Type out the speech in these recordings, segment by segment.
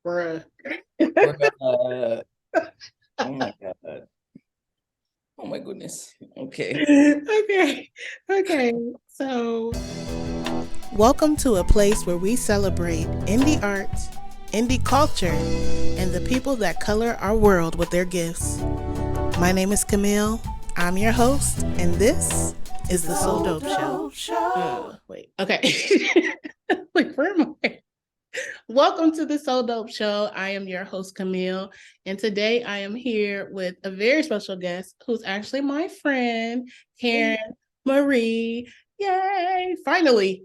Bruh. Bruh. Oh my God. Oh my goodness. Okay. Okay. Okay. So, welcome to a place where we celebrate indie arts, indie culture, and the people that color our world with their gifts. My name is Camille. I'm your host, and this is the So Dope Show. Wait. Okay. Wait, where am I? Welcome to the So Dope Show. I am your host, Camille, and today I am here with a very special guest who's actually my friend, Karen Marie. Yay! Finally,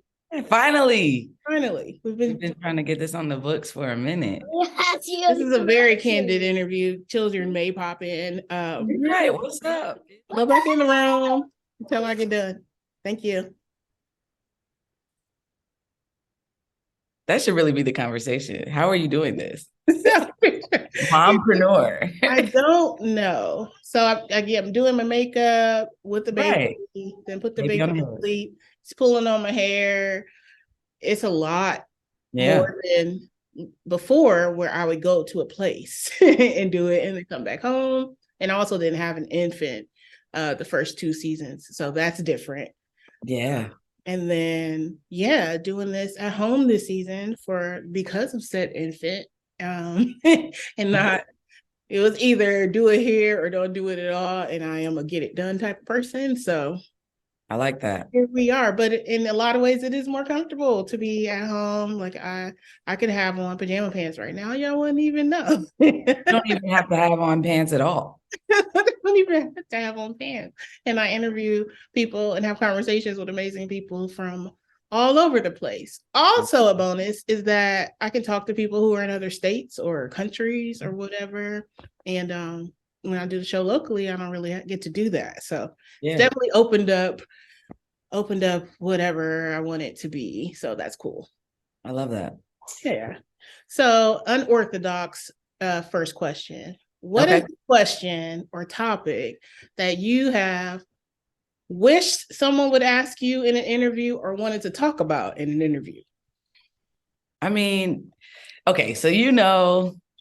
Finally. we've We've been trying to get this on the books for a minute. This is a very candid interview. Children may pop in. Right. What's up? Go back in the room until I get done. Thank you. That should really be the conversation. How are you doing this? Mompreneur. I don't know. So I'm doing my makeup with the baby, Right. then put the Baby baby on the to hood. sleep. It's pulling on my hair. It's a lot Yeah. more than before where I would go to a place and do it and then come back home. And I also didn't have an infant the first 2 seasons. So that's different. Yeah. And then, doing this at home this season because of said infant. And not, it was either do it here or don't do it at all. And I am a get it done type of person. So I like that. here we are. But in a lot of ways, it is more comfortable to be at home. Like I could have on pajama pants right now. Y'all wouldn't even know. You don't even have to have on pants at all. I don't even have to have on pants. And I interview people and have conversations with amazing people from all over the place. Also, a bonus is that I can talk to people who are in other states or countries or whatever. And when I do the show locally, I don't really get to do that. So it's definitely opened up whatever I want it to be. So that's cool. I love that. Yeah. So unorthodox first question. What is the question or topic that you have wished someone would ask you in an interview or wanted to talk about in an interview? I mean, okay, so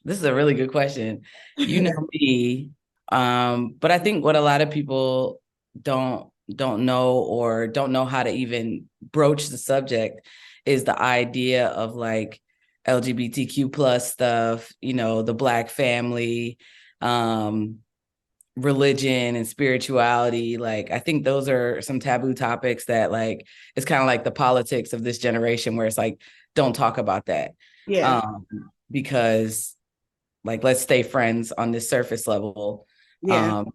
this is a really good question. You know me, but I think what a lot of people don't know or don't know how to even broach the subject is the idea of like LGBTQ plus stuff, the Black family, religion and spirituality. Like, I think those are some taboo topics that like, it's kind of like the politics of this generation where it's like, don't talk about that. Yeah. Because like, let's stay friends on this surface level. Yeah.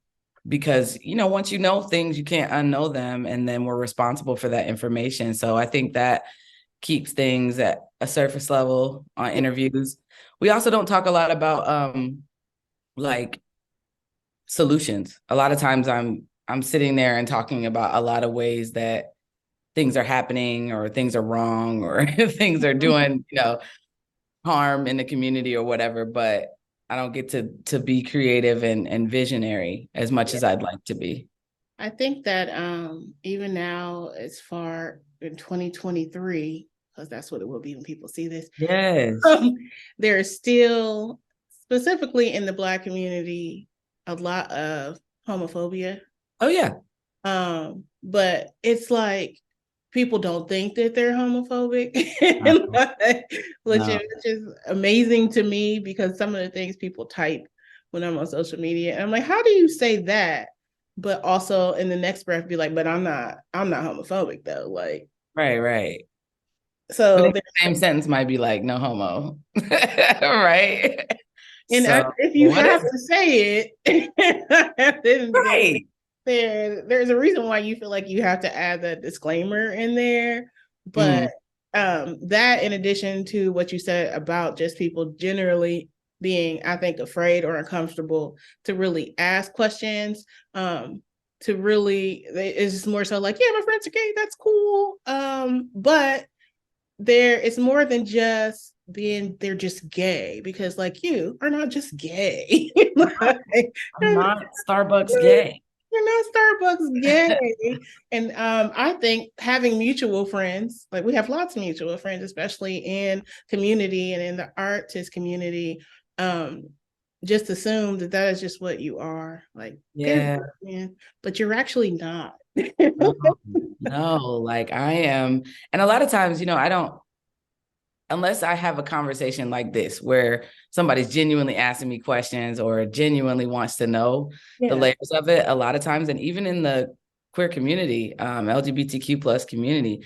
Because, once you know things, you can't unknow them. And then we're responsible for that information. So I think that keeps things at a surface level on interviews. We also don't talk a lot about like solutions. A lot of times I'm sitting there and talking about a lot of ways that things are happening or things are wrong or things are doing, harm in the community or whatever, but I don't get to be creative and visionary as much as I'd like to be. I think that even now, as far in 2023, because that's what it will be when people see this. Yes. There is still, specifically in the Black community, a lot of homophobia. Oh yeah. But it's like people don't think that they're homophobic, which is amazing to me because some of the things people type when I'm on social media, and I'm like, how do you say that? But also in the next breath be like, but I'm not homophobic though. Like, right. So the same sentence might be like, no homo. Right. And so, if you have to say it, then right. There's a reason why you feel like you have to add that disclaimer in there. But that, in addition to what you said about just people generally being, I think, afraid or uncomfortable to really ask questions, to really, it's more so like, yeah, my friends are gay, that's cool. But it's more than just they're just gay, because like you are not just gay. I'm not Starbucks gay. You're not Starbucks, yay. And I think having mutual friends, like we have lots of mutual friends, especially in community and in the artist community, um, just assume that that is just what you are. Like, Yeah. good, man. But you're actually not. No, no, like I am. And a lot of times, I don't, unless I have a conversation like this where somebody's genuinely asking me questions or genuinely wants to know the Yeah. layers of it, a lot of times, and even in the queer community, LGBTQ plus community,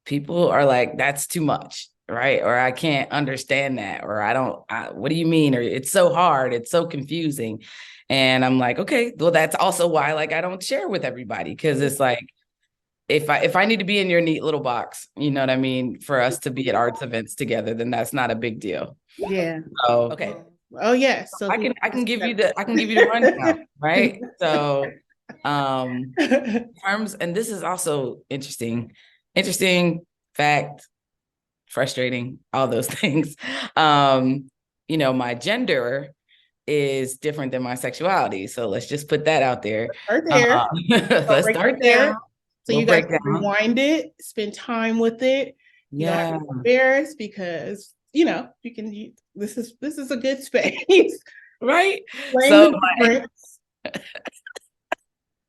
people are like, that's too much, right? Or I can't understand that, or what do you mean? Or it's so hard, it's so confusing. And I'm like, okay, well, that's also why like I don't share with everybody, because it's like, if I need to be in your neat little box, you know what I mean, for us to be at arts events together, then that's not a big deal. Yeah. So okay. Oh yes. So I can give you the rundown, right? So terms, and this is also interesting fact, frustrating, all those things. My gender is different than my sexuality. So let's just put that out there. Start there. So Let's break start it there. down. So We'll you guys break can down. rewind it, spend time with it. You don't have Yeah. to be embarrassed because you can. This is a good space. Right. Playing So the difference.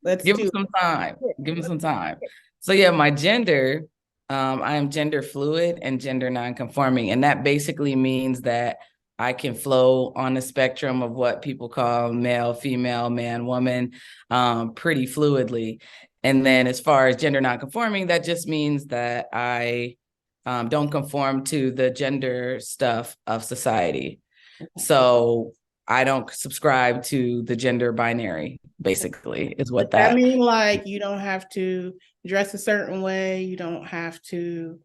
Let's give them do some time. it. Give them some time. So yeah, my gender, I am gender fluid and gender nonconforming. And that basically means that I can flow on the spectrum of what people call male, female, man, woman, pretty fluidly. And then as far as gender nonconforming, that just means that I don't conform to the gender stuff of society. So I don't subscribe to the gender binary, basically, is Does what that that. mean like you don't have to dress a certain way? You don't have to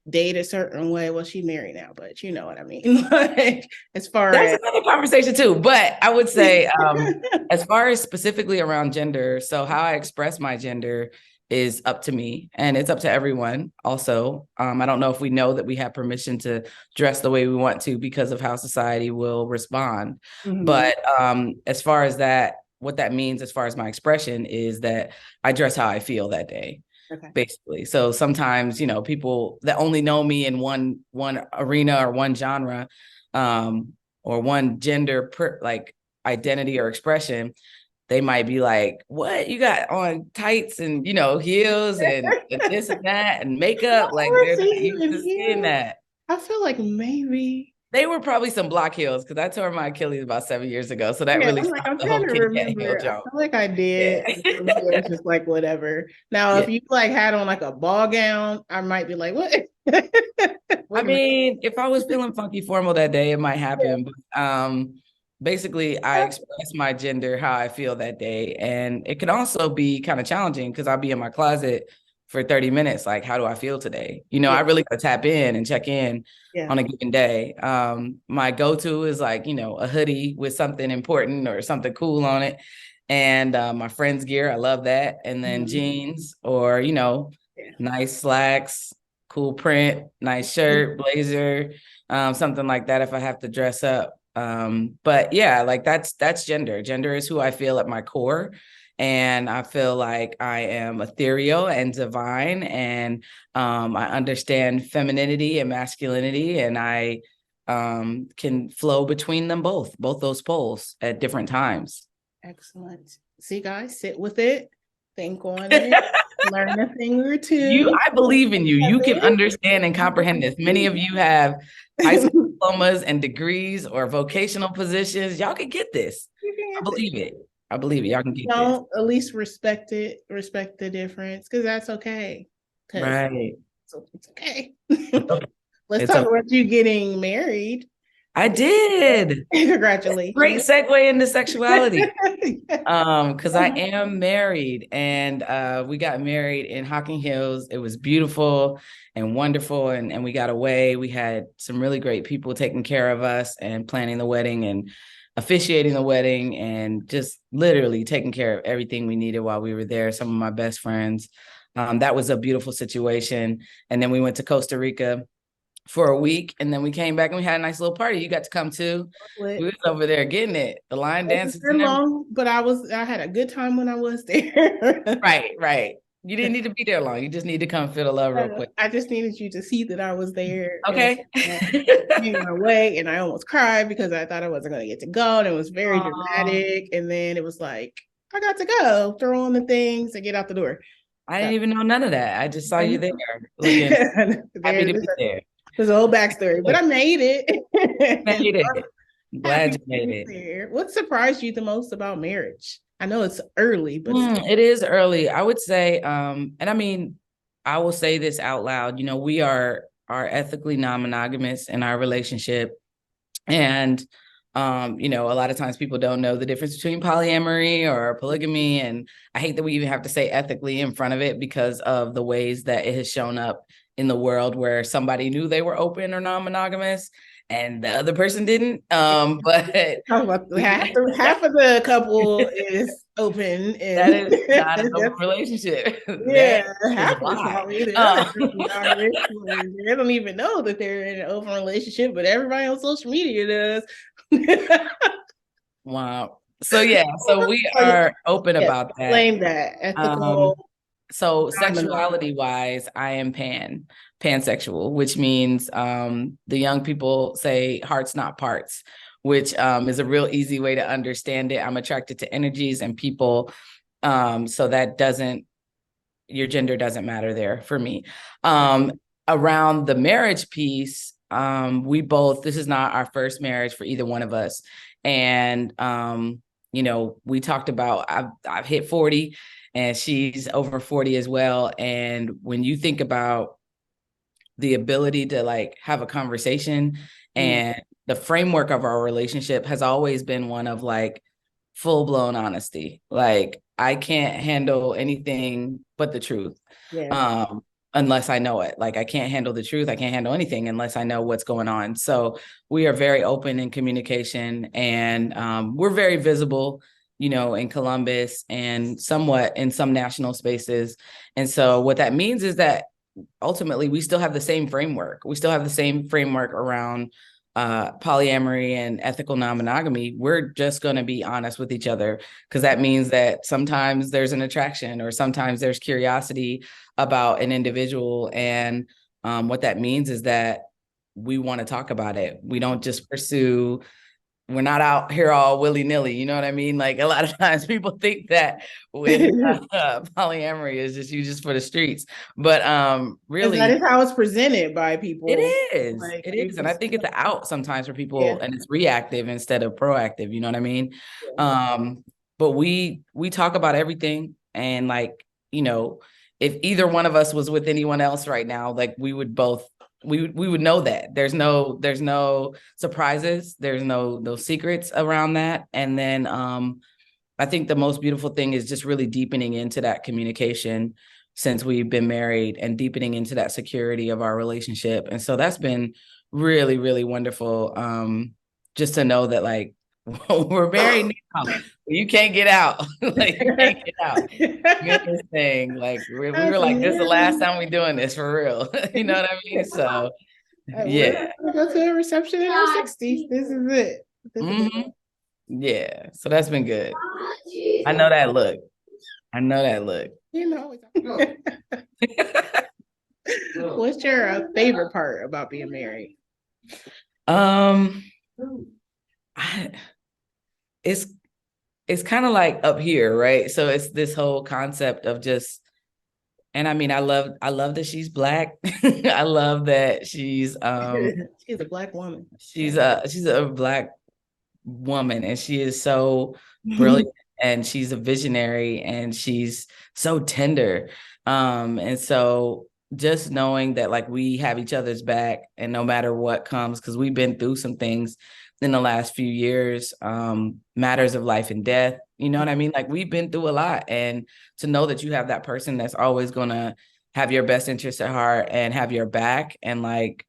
date a certain way? Well, she's married now, but you know what I mean. Like as far That's as another conversation too. But I would say, as far as specifically around gender, so how I express my gender is up to me and it's up to everyone also. I don't know if we know that we have permission to dress the way we want to because of how society will respond. Mhm. But as far as that, what that means as far as my expression is that I dress how I feel that day. Okay. Basically. So sometimes, people that only know me in one arena or one genre, um, or one gender like identity or expression, they might be like, what you got on tights and heels and this and that and makeup, like I they're not see used you to in seeing here. that. I feel like maybe. They were probably some block heels because I tore my Achilles about 7 years ago. So that Yeah, really I'm like, stopped I'm the trying whole to Kit Kat heel remember. I jump. feel like I Yeah. did. It was just like whatever. Now, Yeah. if you like had on like a ball gown, I might be like, what? I Wait a minute. mean, if I was feeling funky formal that day, it might happen. But basically, I express my gender how I feel that day. And it can also be kind of challenging because I'll be in my closet for 30 minutes. Like, how do I feel today? Yeah. I really got to tap in and check in Yeah. on a given day. My go-to is like, a hoodie with something important or something cool on it. And my friend's gear, I love that. And then jeans or, nice slacks, cool print, nice shirt, blazer, something like that if I have to dress up. But yeah, like that's gender. Gender is who I feel at my core. And I feel like I am ethereal and divine. And I understand femininity and masculinity. And I can flow between them both those poles at different times. Excellent. See, guys, sit with it, think on it, learn a thing or two. I believe in you. You can understand and comprehend this. Many of you have high school diplomas and degrees or vocational positions. Y'all can get this. I believe it. I believe it. Y'all can get this. Don't at least respect it, respect the difference, because that's okay. Right. It's okay. Okay. Let's It's talk okay. about you getting married. I did. Congratulations. Great segue into sexuality. Because I am married and we got married in Hocking Hills. It was beautiful and wonderful. And we got away. We had some really great people taking care of us and planning the wedding and officiating the wedding and just literally taking care of everything we needed while we were there. Some of my best friends. That was a beautiful situation. And then we went to Costa Rica for a week, and then we came back and we had a nice little party. You got to come too. We was over there getting it, the line It wasn't dances that and everything. long, but I had a good time when I was there. Right. You didn't need to be there long. You just need to come feel the love real quick. I just needed you to see that I was there and Okay. made my way. And I almost cried because I thought I wasn't going to get to go. And it was very dramatic. And then it was like, I got to go, throw on the things and get out the door. I didn't even know none of that. I just saw you there looking happy to be there. There's a whole backstory, but I made it. Made it. Glad you made it. There. What surprised you the most about marriage? I know it's early, but it is early. I would say, and I mean, I will say this out loud. You know, we are ethically non-monogamous in our relationship. And you know, a lot of times people don't know the difference between polyamory or polygamy. And I hate that we even have to say ethically in front of it because of the ways that it has shown up in the world where somebody knew they were open or non-monogamous and the other person didn't. But half of the couple is open, and that is not an open relationship. Yeah, half of they don't even know that they're in an open relationship, but everybody on social media does. Wow. So yeah, so we are open about that. Explain that ethical. So sexuality wise, I am pansexual, which means the young people say hearts not parts, which is a real easy way to understand it. I'm attracted to energies and people. So that your gender doesn't matter there for me. Around the marriage piece, this is not our first marriage for either one of us. And you know, we talked about I've hit 40 and she's over 40 as well. And when you think about the ability to like have a conversation and the framework of our relationship has always been one of like full-blown honesty. Like I can't handle anything but the truth. Unless I know it. Like I can't handle the truth. I can't handle anything unless I know what's going on. So we are very open in communication, and we're very visible, you know, in Columbus and somewhat in some national spaces. And so what that means is that ultimately we still have the same framework. We still have the same framework around polyamory and ethical non-monogamy. We're just going to be honest with each other, because that means that sometimes there's an attraction or sometimes there's curiosity about an individual. And what that means is that we want to talk about it. We don't just pursue, we're not out here all willy-nilly, you know what I mean? Like a lot of times people think that with polyamory is just for the streets, but really that is how it's presented by people. It is. And I think it's out sometimes for people, and it's reactive instead of proactive, you know what I mean? But we talk about everything, and like, you know, if either one of us was with anyone else right now, like we would both we would know that there's no surprises, there's no secrets around that. And then I think the most beautiful thing is just really deepening into that communication since we've been married, and deepening into that security of our relationship. And so that's been really, really wonderful. Just to know that like we're married now. You can't get out. Like you can't get out. This thing. Like we were like, this is the last time we're doing this for real. You know what I mean? So yeah. We're gonna go to a reception in our 60s. This is it. Yeah. So that's been good. I know that look. You know. What's your favorite part about being married? It's kind of like up here, right? So it's this whole concept of just, and I mean, I love that she's Black. I love that she's she's a Black woman. She's a Black woman, and she is so brilliant, and she's a visionary, and she's so tender. And so just knowing that like we have each other's back, and no matter what comes, because we've been through some things in the last few years, matters of life and death, you know what I mean? Like we've been through a lot, and to know that you have that person that's always gonna have your best interest at heart and have your back, and like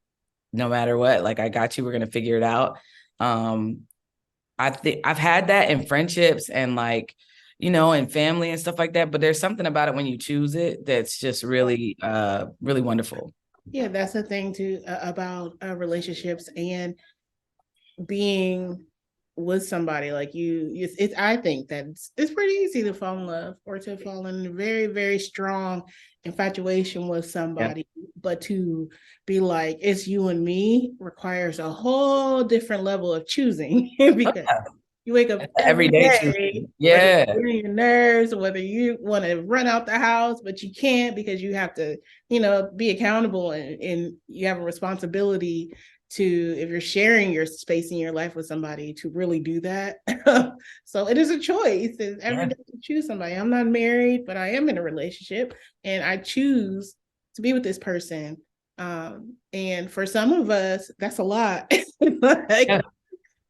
no matter what, like I got you, we're gonna figure it out. I think I've had that in friendships and like, you know, in family and stuff like that, but there's something about it when you choose it that's just really really wonderful. Yeah, that's the thing too about relationships and being with somebody like you. I think that it's pretty easy to fall in love or to fall in a very, very strong infatuation with Yeah. somebody, but to be like it's you and me requires a whole different level of choosing because you wake up every Everyday day, choosing. whether Yeah. you're in your nerves, whether you want to run out the house, but you can't because you have to, be accountable and you have a responsibility to, if you're sharing your space in your life with somebody, to really do that. So it is a choice. It's every Yeah. day to choose somebody. I'm not married, but I am in a relationship and I choose to be with this person. And for some of us, that's a lot. Yeah. Like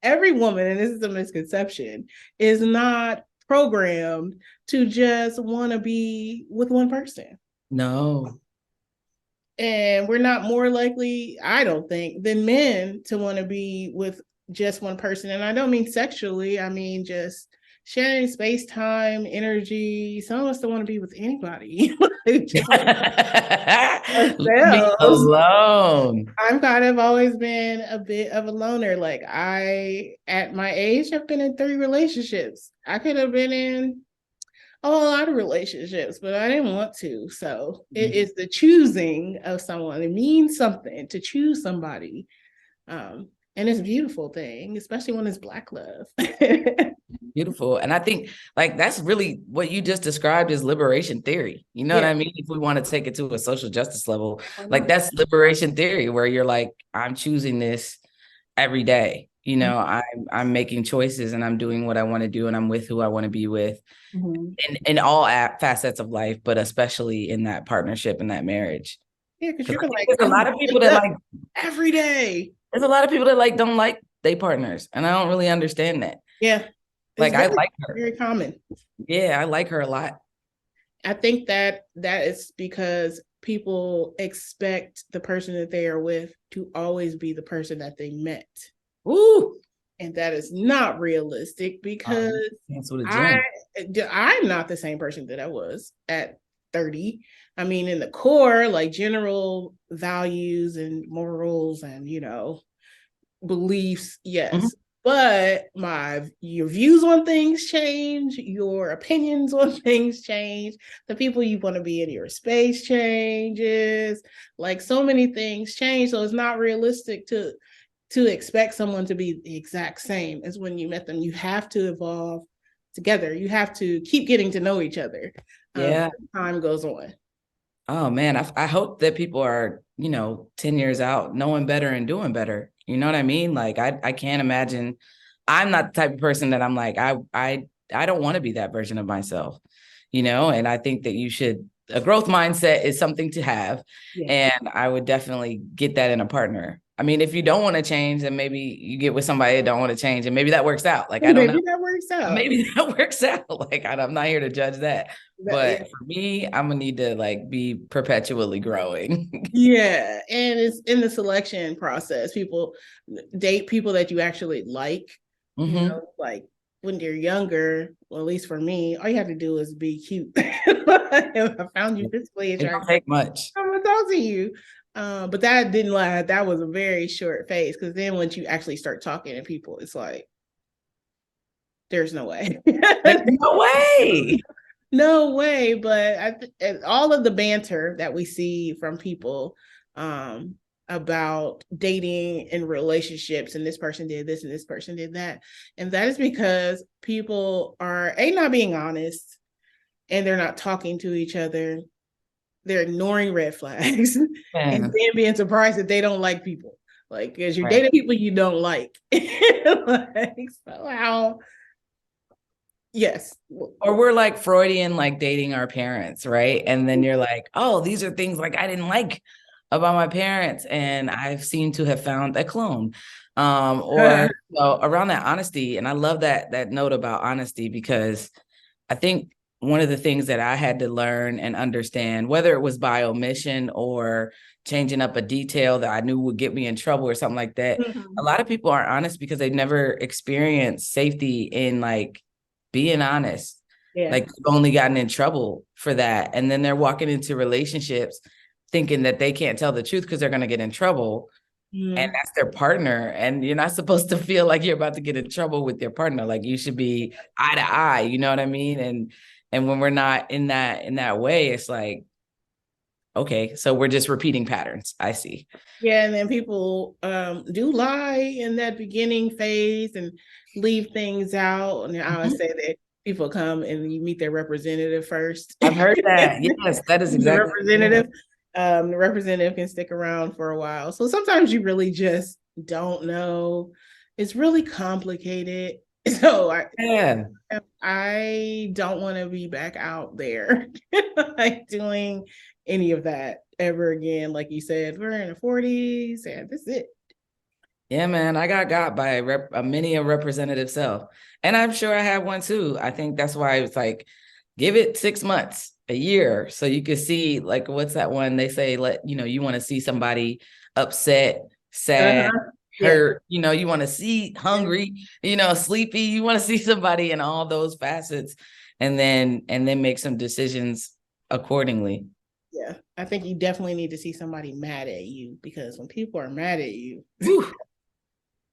every woman, and this is a misconception, is not programmed to just want to be with one person. No. And we're not more likely, I don't think, than men to want to be with just one person. And I don't mean sexually, I mean just sharing space, time, energy. Some of us don't want to be with anybody. Just Leave me ourselves. alone. I'm kind of always been a bit of a loner. Like at my age, have been in 3 relationships. I could have been in a lot of relationships, but I didn't want to. So it is the choosing of someone. It means something to choose somebody. And it's a beautiful thing, especially when it's Black love. Beautiful. And I think like that's really what you just described as liberation theory. You know what Yeah. I mean? If we want to take it to a social justice level, Why like not? that's liberation theory where you're like, I'm choosing this every day. You know, I'm making choices and I'm doing what I want to do and I'm with who I want to be with Mm-hmm. in all facets of life, but especially in that partnership and that marriage. Yeah, because Because you I can think like, there's a I'm lot gonna of people wake that up like every day. there's a lot of people that like don't like their partners. And I don't really understand that. Yeah, it's Like I very, like her. very common. Yeah, I like her a lot. I think that is because people expect the person that they are with to always be the person that they met. Ooh. And that is not realistic because Cancel the I gym. I'm not the same person that I was at 30. I mean, in the core, like general values and morals and beliefs, Mhm. yes. But your views on things change, your opinions on things change, the people you want to be in your space changes, like so many things change. So it's not realistic to expect someone to be the exact same as when you met them. You have to evolve together. You have to keep getting to know each other Yeah. as time goes on. Oh man, I hope that people are, 10 years out knowing better and doing better. You know what I mean? Like I can't imagine. I'm not the type of person that I'm like, I don't want to be that version of myself, and I think that a growth mindset is something to have. Yeah. And I would definitely get that in a partner. I mean, if you don't want to change, then maybe you get with somebody that don't want to change and maybe that works out. Like, I don't know. Maybe that works out. Maybe that works out. Like, I'm not here to judge that. Yeah. But for me, I'm gonna need to like be perpetually growing. Yeah, and it's in the selection process. People date people that you actually like, Mm-hmm. like when you're younger, well, at least for me, all you have to do is be cute. If I found you physically It don't attractive, take much. I'm gonna talk to you. But that didn't last. That was a very short phase because then once you actually start talking to people, it's like there's no way. There's no way. No way, but all of the banter that we see from people about dating and relationships, and this person did this and this person did that, and that is because people are not being honest, and they're not talking to each other. They're ignoring red flags, and Yeah. then being surprised that they don't like people, like because you're Right. dating people you don't like. Like, so how? Yes. Or we're like Freudian, like dating our parents, right? And then you're like, oh, these are things like I didn't like about my parents, and I've seemed to have found a clone. Or around that honesty. And I love that note about honesty because I think one of the things that I had to learn and understand, whether it was by omission or changing up a detail that I knew would get me in trouble or something like that, a lot of people aren't honest because they've never experienced safety in like being honest. Yeah. Like they've only gotten in trouble for that. And then they're walking into relationships thinking that they can't tell the truth because they're going to get in trouble. And that's their partner. And you're not supposed to feel like you're about to get in trouble with your partner. Like you should be eye to eye, you know what I mean? And when we're not in that way, it's like, okay, so we're just repeating patterns. I see. Yeah, and then people do lie in that beginning phase and leave things out. And I always say that people come and you meet their representative first. I've heard that. Yes, that is exactly the representative can stick around for a while. So sometimes you really just don't know. It's really complicated. So I don't want to be back out there like doing any of that ever again. Like you said, we're in the 40s and that's it. Yeah, man, I got by a many a representative self. And I'm sure I have one too. I think that's why it's like, give it 6 months, a year, so you can see, like, what's that one they say, you want to see somebody upset, sad, hurt, you want to see hungry, sleepy, you want to see somebody in all those facets and then make some decisions accordingly. Yeah, I think you definitely need to see somebody mad at you, because when people are mad at you,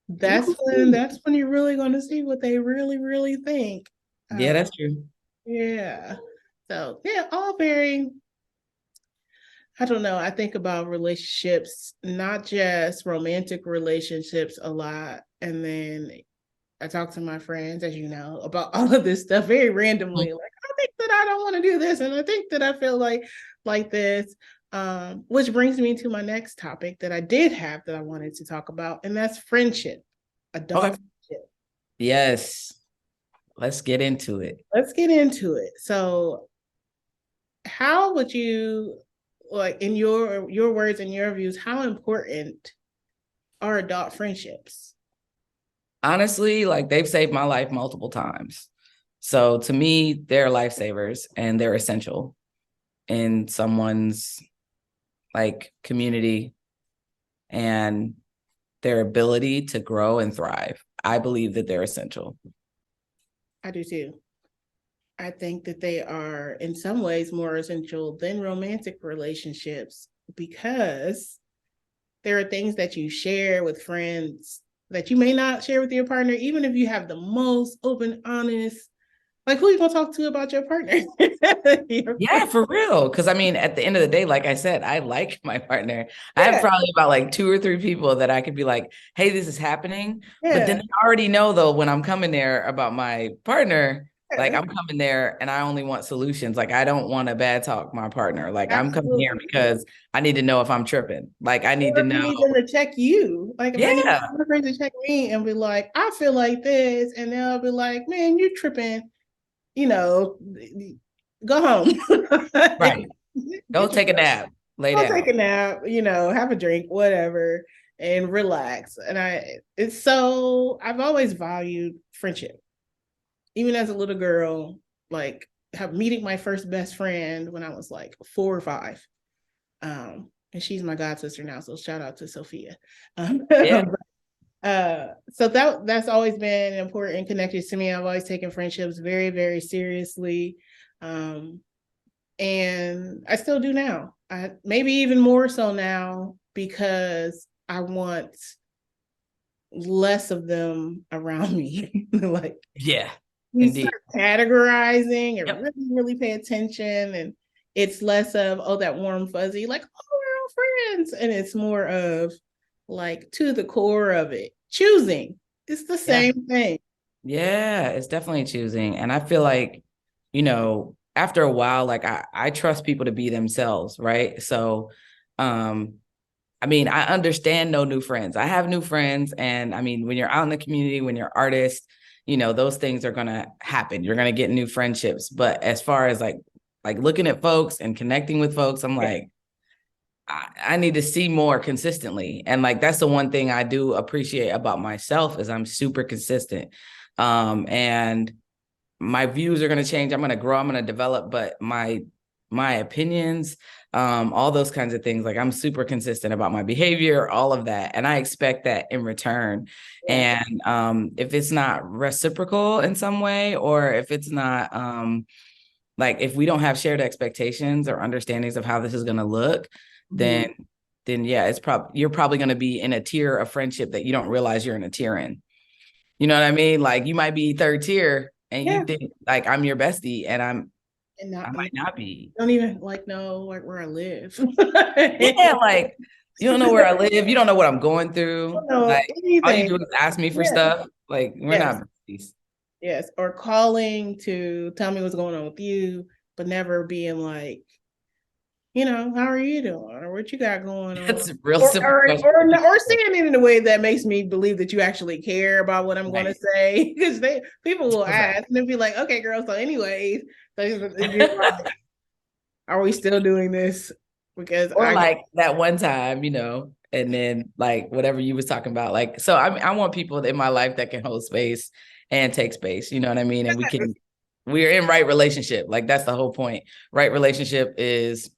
that's when you're really going to see what they really, really think. Yeah, that's true. Yeah. So yeah, all very, I don't know. I think about relationships, not just romantic relationships a lot. And then I talk to my friends, as you know, about all of this stuff very randomly. Like, I think that I don't want to do this. And I think that I feel like this. Which brings me to my next topic that I did have that I wanted to talk about. And that's friendship, adult friendship. Yes. Let's get into it. So how would you, like, in your words and your views, how important are adult friendships? Honestly, like, they've saved my life multiple times. So to me, they're lifesavers and they're essential in someone's like community and their ability to grow and thrive. I believe that they're essential. I do too. I think that they are in some ways more essential than romantic relationships, because there are things that you share with friends that you may not share with your partner, even if you have the most open, honest. Like, who are you gonna talk to about your partner? Yeah, for real. Because I mean, at the end of the day, like I said, I like my partner. I have probably about like 2 or 3 people that I could be like, hey, this is happening. But then I already know, though, when I'm coming there about my partner, like, I'm coming there and I only want solutions. Like, I don't want to bad talk my partner. Like, I'm coming here because I need to know if I'm tripping. Like, I need to know. You need them to check you. Like, if I need my friends to check me and be like, I feel like this, and they'll be like, man, you're tripping. Go home. Right. Go take a nap. Lay down. Take a nap, have a drink, whatever, and relax. And I've always valued friendship. Even as a little girl, like, meeting my first best friend when I was like 4 or 5. And she's my god sister now, so shout out to Sophia. So that's always been important connection to me. I've always taken friendships very, very seriously. And I still do now. Maybe even more so now, because I want less of them around me. Like, you start categorizing and really, really pay attention, and it's less of, that warm fuzzy, like, we're all friends, and it's more of, like, to the core of it, choosing. It's the same thing. Yeah, it's definitely choosing. And I feel like, after a while, like, I trust people to be themselves, right? So, I mean, I understand no new friends. I have new friends. And I mean, when you're out in the community, when you're artist, those things are going to happen. You're going to get new friendships. But as far as like looking at folks and connecting with folks, I'm like, I need to see more consistently. And like, that's the one thing I do appreciate about myself, is I'm super consistent. And my views are going to change. I'm going to grow, I'm going to develop, but my opinions, all those kinds of things, like, I'm super consistent about my behavior, all of that. And I expect that in return. And if it's not reciprocal in some way, or if it's not, like, if we don't have shared expectations or understandings of how this is going to look, then yeah, you're probably going to be in a tier of friendship that you don't realize you're in a tier in. You know what I mean? Like you might be third tier and you think like I'm your bestie and I might not be. Don't even like know like where I live. Yeah, like you don't know where I live. You don't know what I'm going through. know Like all you anything. do is ask me for stuff. Like we're Yes. not besties. Yes. Or calling to tell me what's going on with you, but never being like, how are you doing? Or what you got going on? That's a real Or simple or, question. or saying it in a way that makes me believe that you actually care about what I'm going to Right. say. Because people will ask and they'll be like, okay, girl, so anyways, so you're like, are we still doing this? Because Or like that one time, and then like whatever you was talking about. Like, so I want people in my life that can hold space and take space, you know what I mean? And we're in right relationship. Like that's the whole point. Right relationship is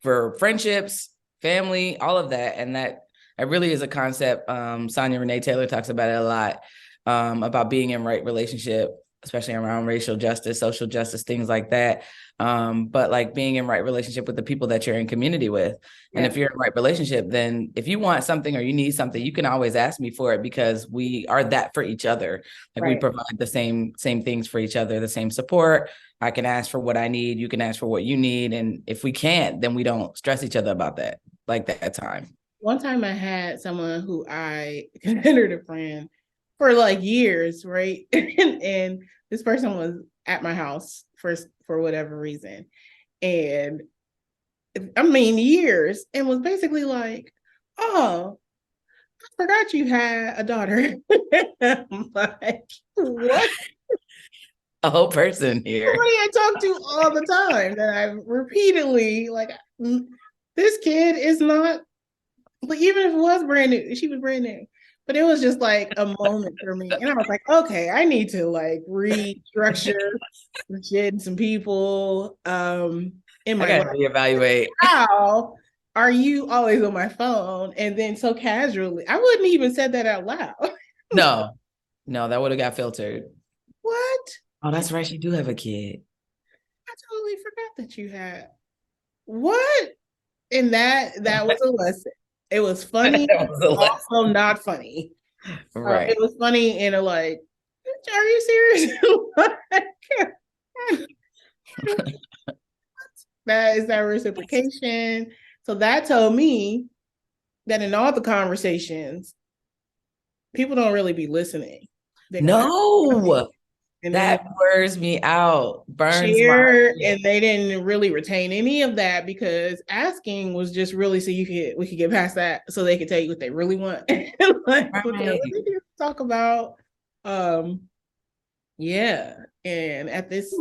for friendships, family, all of that. And that it really is a concept. Sonia Renee Taylor talks about it a lot, about being in right relationship, especially around racial justice, social justice, things like that. But like being in right relationship with the people that you're in community with. And if you're in right relationship, then if you want something or you need something, you can always ask me for it because we are that for each other. Like we provide the same things for each other, the same support. I can ask for what I need. You can ask for what you need. And if we can't, then we don't stress each other about that, like that time. One time I had someone who I considered a friend for like years, right? and this person was at my house for whatever reason. And I mean years, and was basically like, oh, I forgot you had a daughter. I'm like, what? A whole person here. Somebody I talk to all the time that I've repeatedly like, this kid is not, but even if it was brand new, she was brand new. But it was just like a moment for me. And I was like, okay, I need to like restructure some shit and some people in my life. Reevaluate. How are you always on my phone? And then so casually, I wouldn't even said that out loud. No, that would have got filtered. What? Oh, that's right. You do have a kid. I totally forgot that you had. What? And that was a lesson. It was funny, also not funny. Right. It was funny in a like, are you serious? that reciprocation. So that told me that in all the conversations, people don't really be listening. No. And that burns me out. Burns share, and they didn't really retain any of that because asking was just really so we could get past that so they could tell you what they really want. Like what they really talk about. Yeah. And at this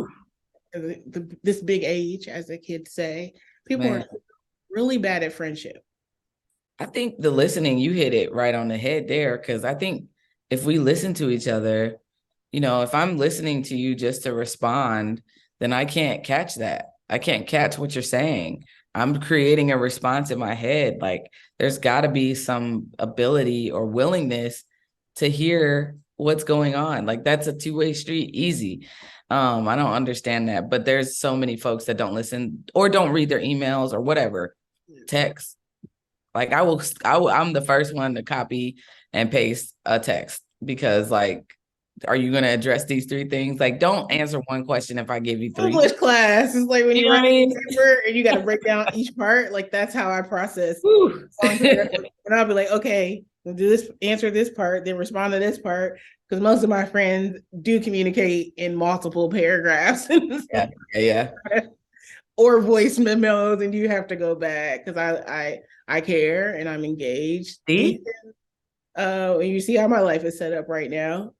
this big age, as the kids say, people are really bad at friendship. I think the listening, you hit it right on the head there, because I think if we listen to each other, if I'm listening to you just to respond, then I can't catch that. I can't catch what you're saying. I'm creating a response in my head. Like there's got to be some ability or willingness to hear what's going on. Like that's a two-way street, easy. I don't understand that, but there's so many folks that don't listen or don't read their emails or whatever, text. Like I'm the first one to copy and paste a text because like, are you going to address these three things? Like, don't answer one question if I give you three. English class is like when you write a paper and you got to break down each part. Like that's how I process. And I'll be like, okay, we'll do this, answer this part, then respond to this part. Because most of my friends do communicate in multiple paragraphs. Yeah. Or voice memos, and you have to go back because I care and I'm engaged. See? And you see how my life is set up right now.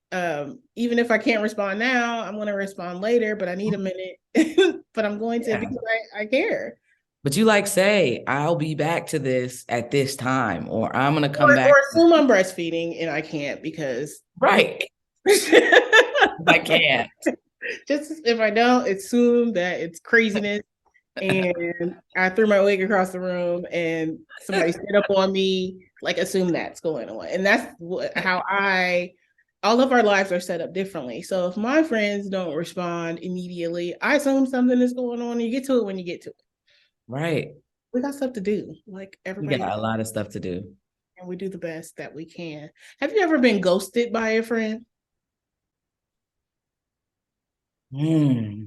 Even if I can't respond now, I'm going to respond later, but I need a minute. But I'm going to because I care. But you like say, I'll be back to this at this time, or I'm going to come back. Or assume I'm breastfeeding and I can't because. Right. I can't. Just if I don't, assume that it's craziness. And I threw my wig across the room and somebody stood up on me, like assume that's going on. And that's how all of our lives are set up differently. So if my friends don't respond immediately, I assume something is going on and you get to it when you get to it. Right. we got stuff to do, like We everybody got else, a lot of stuff to do. and we do the best that we can. Have you ever been ghosted by a friend? Hmm.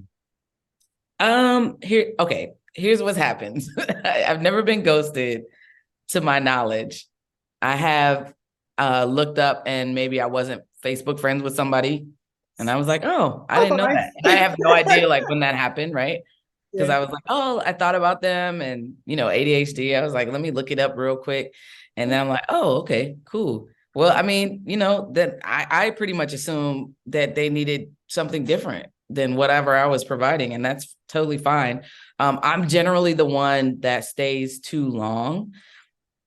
Here's what's happened. I've never been ghosted to my knowledge. I have looked up and maybe I wasn't Facebook friends with somebody. And I was like, oh, I Oh, didn't know that. And I have no idea like when that happened, right? Because yeah. I was like, oh, I thought about them and ADHD. I was like, let me look it up real quick. And then I'm like, oh, okay, cool. Well, I mean, that I pretty much assumed that they needed something different than whatever I was providing, and that's totally fine. I'm generally the one that stays too long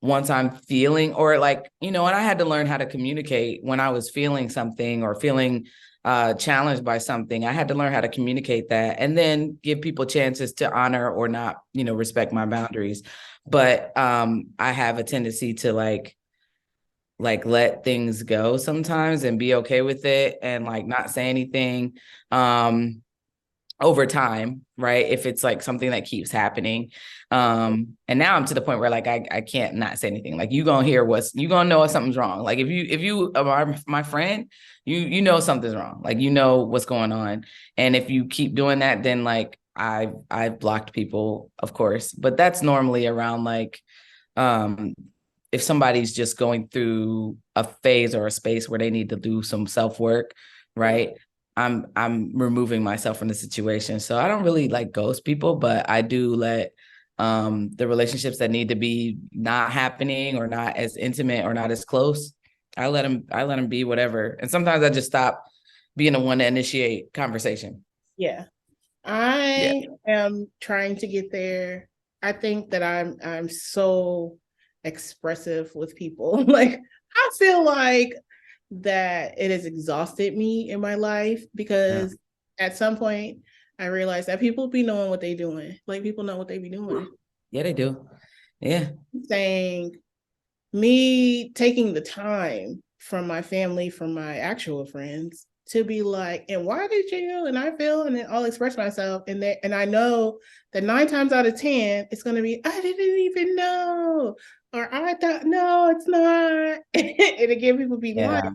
once I'm feeling, or like, and I had to learn how to communicate when I was feeling something or feeling challenged by something. I had to learn how to communicate that and then give people chances to honor or not, respect my boundaries. But I have a tendency to like let things go sometimes and be okay with it and like not say anything. Over time, right? If it's like something that keeps happening. And now I'm to the point where like I can't not say anything. Like you gonna know if something's wrong. Like if you are my friend, you know something's wrong. Like you know what's going on. And if you keep doing that, then like I've blocked people, of course. But that's normally around like um if somebody's just going through a phase or a space where they need to do some self-work, right? I'm removing myself from the situation. So I don't really like ghost people, but I do let the relationships that need to be not happening or not as intimate or not as close, I let them be whatever. And sometimes I just stop being the one to initiate conversation. Yeah. Yeah. I am trying to get there. I think that I'm so expressive with people. Like I feel like that it has exhausted me in my life Yeah. because at some point I realized that people be knowing what they doing. Like people know what they be doing. Yeah, they do. Yeah. Saying me taking the time from my family, from my actual friends to be like, and why did you? And I feel, and then I'll express myself. And I know that 9 times out of 10, it's going to be, I didn't even know. Or I thought, no, it's not. And again, people be lying. Yeah.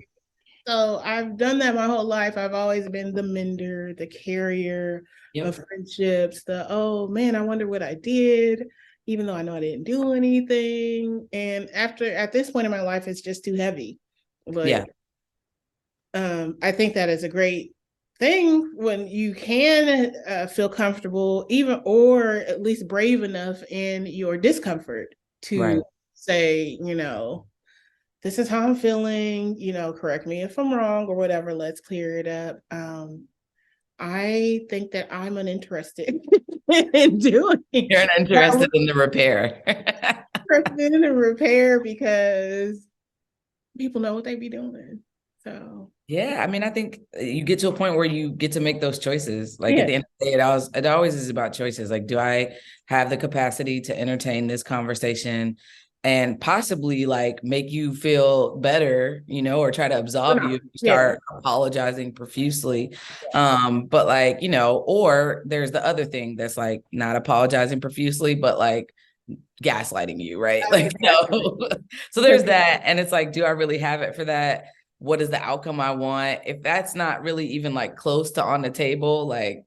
So I've done that my whole life. I've always been the mender, the carrier of Yep. friendships, oh man, I wonder what I did, even though I know I didn't do anything. And at this point in my life, it's just too heavy. Yeah. Like, I think that is a great thing when you can feel comfortable, even or at least brave enough in your discomfort Right. to say, this is how I'm feeling, correct me if I'm wrong or whatever, let's clear it up. I think that I'm uninterested in doing You're not interested in the repair. interested in the repair because people know what they be doing. So Yeah, I mean, I think you get to a point where you get to make those choices. Like at yeah, the end of the day, it always is about choices. Like, do I have the capacity to entertain this conversation and possibly like make you feel better, or try to or absolve you not. if you Yeah. start apologizing profusely. But like, or there's the other thing that's like not apologizing profusely, but like gaslighting you, right? Like, no. So there's that. And it's like, do I really have it for that? What is the outcome I want? If that's not really even like close to on the table, like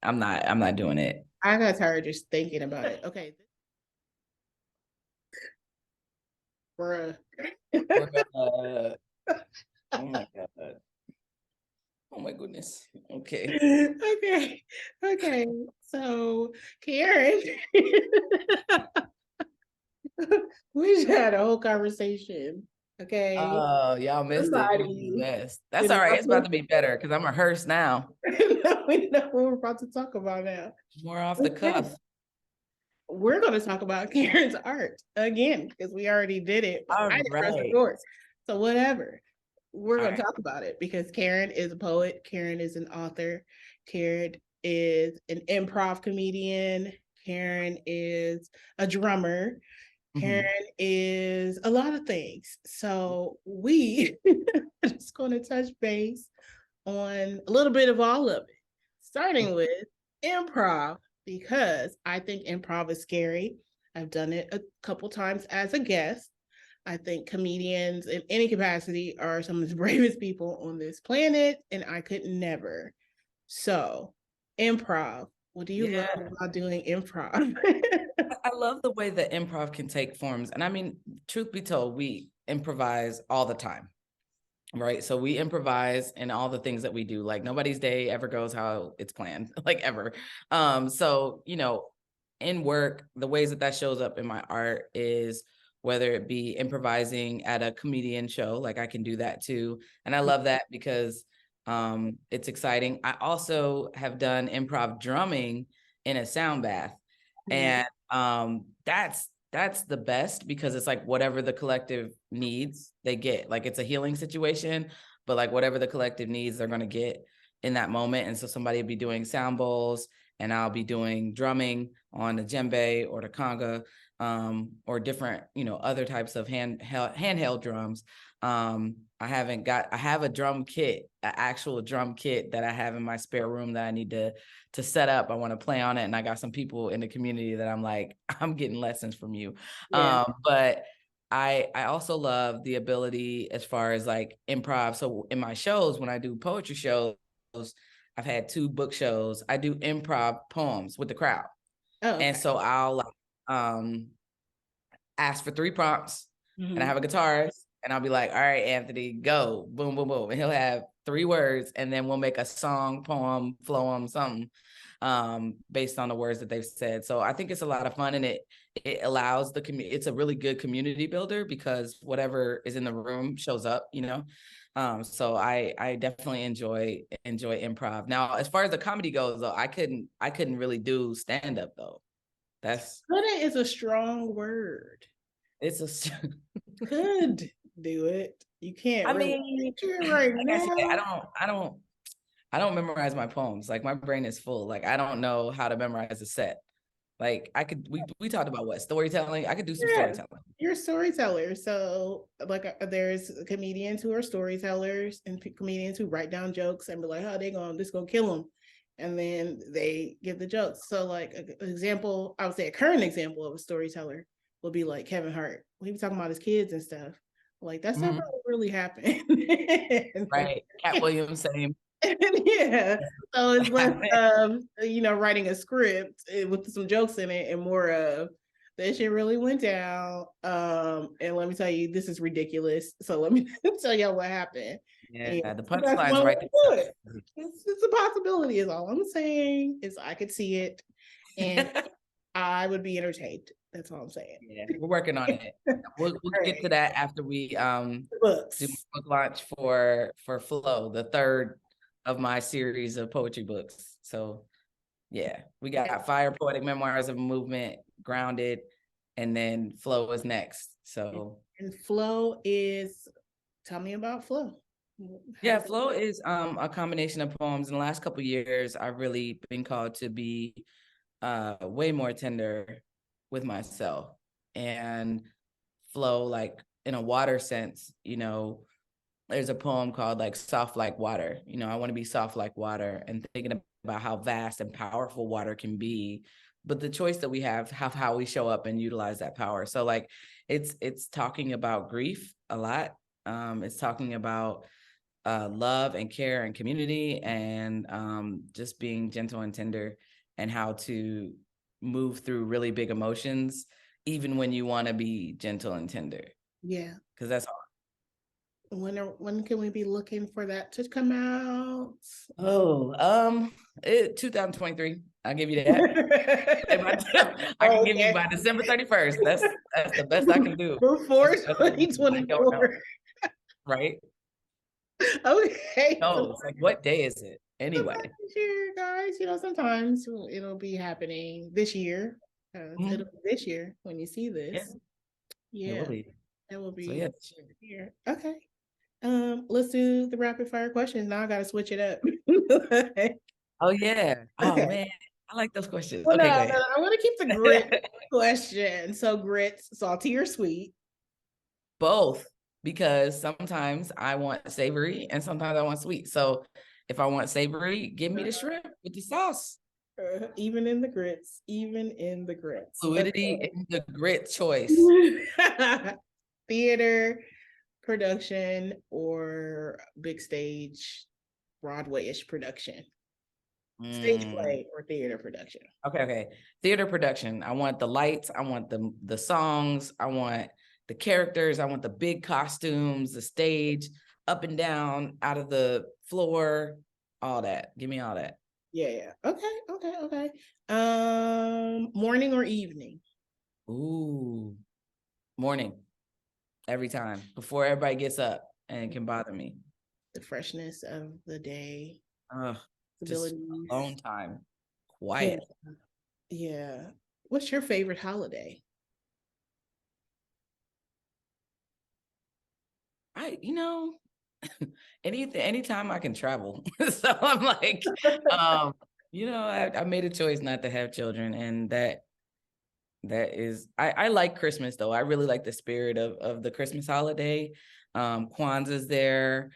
I'm not doing it. I got tired just thinking about it. Okay. Bruh. Oh my God. Oh my goodness. Okay. Okay. Okay. So Karen, we just had a whole conversation. Okay. Oh, y'all missed it. It was the Somebody best. That's did all right. not It's about to be better because I'm rehearsed now. now we know what we're about to talk about now. More off the Okay. cuff. We're going to talk about Karen's art again because we already did it, but All I expressed the right. yours. So whatever. We're All going to right. talk about it because Karen is a poet. Karen is an author. Karen is an improv comedian. Karen is a drummer. Karen Mhm. is a lot of things. So we are just going to touch base on a little bit of all of it, starting with improv, because I think improv is scary. I've done it a couple times as a guest. I think comedians in any capacity are some of the bravest people on this planet, and I could never. So, improv. What do you love Yeah. about doing improv? I love the way that improv can take forms. And I mean, truth be told, we improvise all the time. Right. So we improvise in all the things that we do. Like nobody's day ever goes how it's planned, like ever. So, in work, the ways that that shows up in my art is whether it be improvising at a comedian show, like I can do that too. And I love that because it's exciting. I also have done improv drumming in a sound bath. And that's the best because it's like whatever the collective needs they get. Like it's a healing situation, but like whatever the collective needs they're going to get in that moment. And so somebody will be doing sound bowls and I'll be doing drumming on the djembe or the conga, or different other types of handheld drums. I have a drum kit, an actual drum kit that I have in my spare room that I need to set up. I want to play on it. And I got some people in the community that I'm like, I'm getting lessons from you. Yeah. But I also love the ability as far as like improv. So in my shows, when I do poetry shows, I've had 2 book shows. I do improv poems with the crowd. Oh, okay. And so I'll like ask for 3 prompts and I have a guitarist and I'll be like, all right, Anthony, go, boom, boom, boom. And he'll have 3 words and then we'll make a song, poem, floem, something based on the words that they've said. So I think it's a lot of fun and it allows the community. It's a really good community builder because whatever is in the room shows up, so I definitely enjoy improv. Now, as far as the comedy goes, though, I couldn't really do stand up though. Couldn't is a strong word. It's a Could do it. You can't. I mean, right like now. I said, I don't memorize my poems. Like my brain is full. Like I don't know how to memorize a set. Like we talked about what storytelling. I could do some storytelling. You're a storyteller. So like there's comedians who are storytellers and comedians who write down jokes and be like, oh, this gonna kill them. And then they give the jokes. So like an example, I would say a current example of a storyteller will be like Kevin Hart. He was talking about his kids and stuff. Like that stuff really happened. Right. Cat Williams, same. Yeah. So it's less of, writing a script with some jokes in it and more of that shit really went down. And let me tell you, this is ridiculous. So let me tell y'all what happened. Yeah, the punchline's right there. It's a possibility, is all I'm saying. Is I could see it and I would be entertained. That's all I'm saying. Yeah, we're working on it. We'll get to that after we do my book launch for Flow, the 3rd of my series of poetry books. So yeah, we got Fire Poetic Memoirs of a Movement, Grounded, and then Flow is next. So and Flow is, tell me about Flow. Yeah, Flow is a combination of poems. In the last couple of years, I've really been called to be way more tender with myself and flow, like in a water sense. There's a poem called like Soft Like Water. I want to be soft like water, and thinking about how vast and powerful water can be, but the choice that we have how we show up and utilize that power. So like it's talking about grief a lot. It's talking about love and care and community, and just being gentle and tender, and how to move through really big emotions even when you want to be gentle and tender. Yeah, because that's hard. When can we be looking for that to come out? 2023. I'll give you that. I can give you by December 31st. That's the best I can do. Before 2024. Right? Okay. No, it's like, what day is it anyway? Sure, guys. Sometimes it'll be happening this year. It'll be this year when you see this. Yeah. It will be. So, yeah, here. Okay. Let's do the rapid fire questions. Now I gotta switch it up. Oh yeah. Oh man. I like those questions. Well, okay, no, I want to keep the grit question. So grits, salty or sweet? Both, because sometimes I want savory and sometimes I want sweet. So if I want savory, give me the shrimp with the sauce. Even in the grits, even in the grits. Fluidity in the grit choice. Theater production or big stage Broadway-ish production? Stage play or theater production? Okay. Theater production. I want the lights. I want the songs. I want the characters. I want the big costumes, the stage, up and down, out of the floor, all that. Give me all that. Yeah. Okay. Morning or evening? Ooh, morning. Every time. Before everybody gets up and can bother me. The freshness of the day. Just alone time. Quiet. Yeah. What's your favorite holiday? Anytime I can travel. So I'm like, I made a choice not to have children, and that is, I like Christmas though. I really like the spirit of the Christmas holiday. Kwanzaa's there,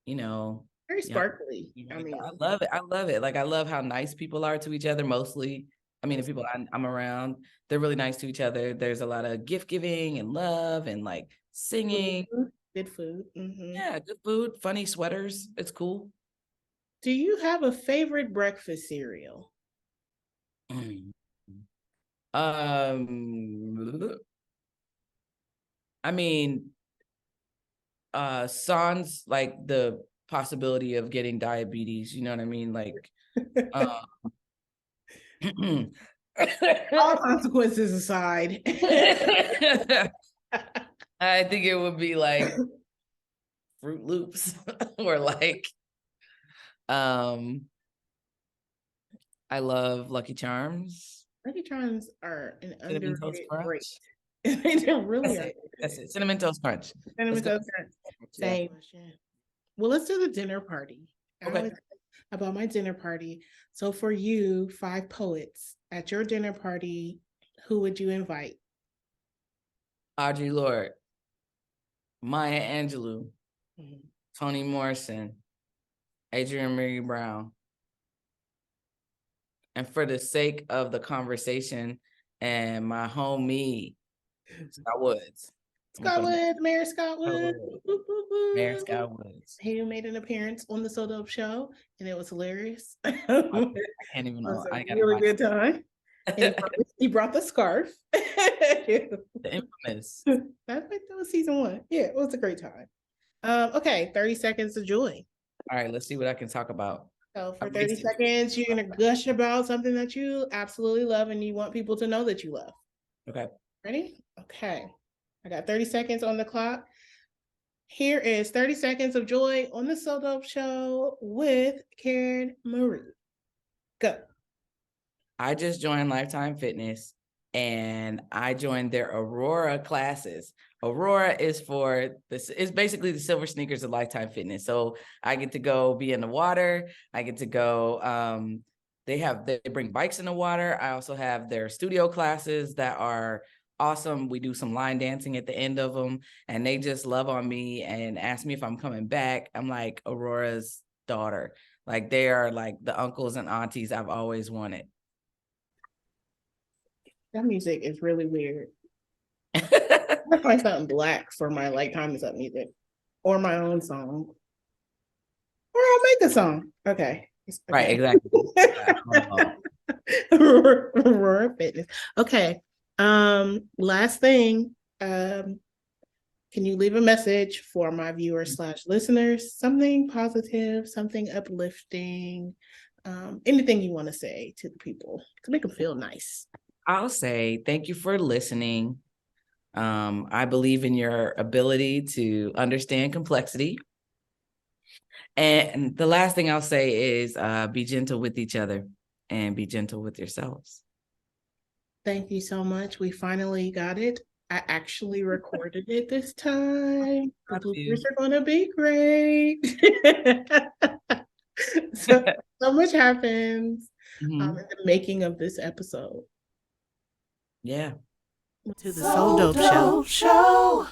very sparkly. I love it. I love it. Like, I love how nice people are to each other. Mostly, the people I'm around, they're really nice to each other. There's a lot of gift giving and love and like singing. Good food. Mm-hmm. Yeah, good food, funny sweaters. It's cool. Do you have a favorite breakfast cereal? Sans like the possibility of getting diabetes, you know what I mean? Like, all consequences aside. I think it would be like Fruit Loops or like, I love Lucky Charms. Lucky Charms are an Cinnamon Toast underrated Crunch. They really are. That's it. Cinnamon Toast Crunch. Cinnamon Toast Crunch. Same. Yeah. Well, let's do the dinner party. Okay. About my dinner party. So for you, 5 poets at your dinner party, who would you invite? Audre Lorde, Maya Angelou, Toni Morrison, Adrienne Maree Brown. And for the sake of the conversation and my homie, Scott Woods. Mayor Scott Woods. Mayor Scott Woods. He made an appearance on the Soda Up Show, and it was hilarious. I can't even know. It was a really good time. He brought the scarf. The infamous. That was season 1. Yeah, it was a great time. Okay, 30 seconds of joy. All right, let's see what I can talk about. So for 30 seconds, you're going to gush about something that you absolutely love and you want people to know that you love. Okay. Ready? Okay. I got 30 seconds on the clock. Here is 30 seconds of joy on the So Dope Show with Karen Marie. Go. I just joined Lifetime Fitness and I joined their Aurora classes. Aurora is for this, is basically the silver sneakers of Lifetime Fitness. So I get to go be in the water. I get to go, they bring bikes in the water. I also have their studio classes that are awesome. We do some line dancing at the end of them, and they just love on me and ask me if I'm coming back. I'm like Aurora's daughter. Like, they are like the uncles and aunties I've always wanted. That music is really weird. I find something black for my like Time Is Up music, or my own song, or I'll make a song. Okay. Right, exactly. Aurora Fitness. Okay. Last thing. Can you leave a message for my viewers / listeners? Something positive, something uplifting, anything you want to say to the people to make them feel nice. I'll say thank you for listening. I believe in your ability to understand complexity. And the last thing I'll say is be gentle with each other and be gentle with yourselves. Thank you so much. We finally got it. I actually recorded it this time. The bloopers are going to be great. so much happens in the making of this episode. Yeah. To the So Dope Show.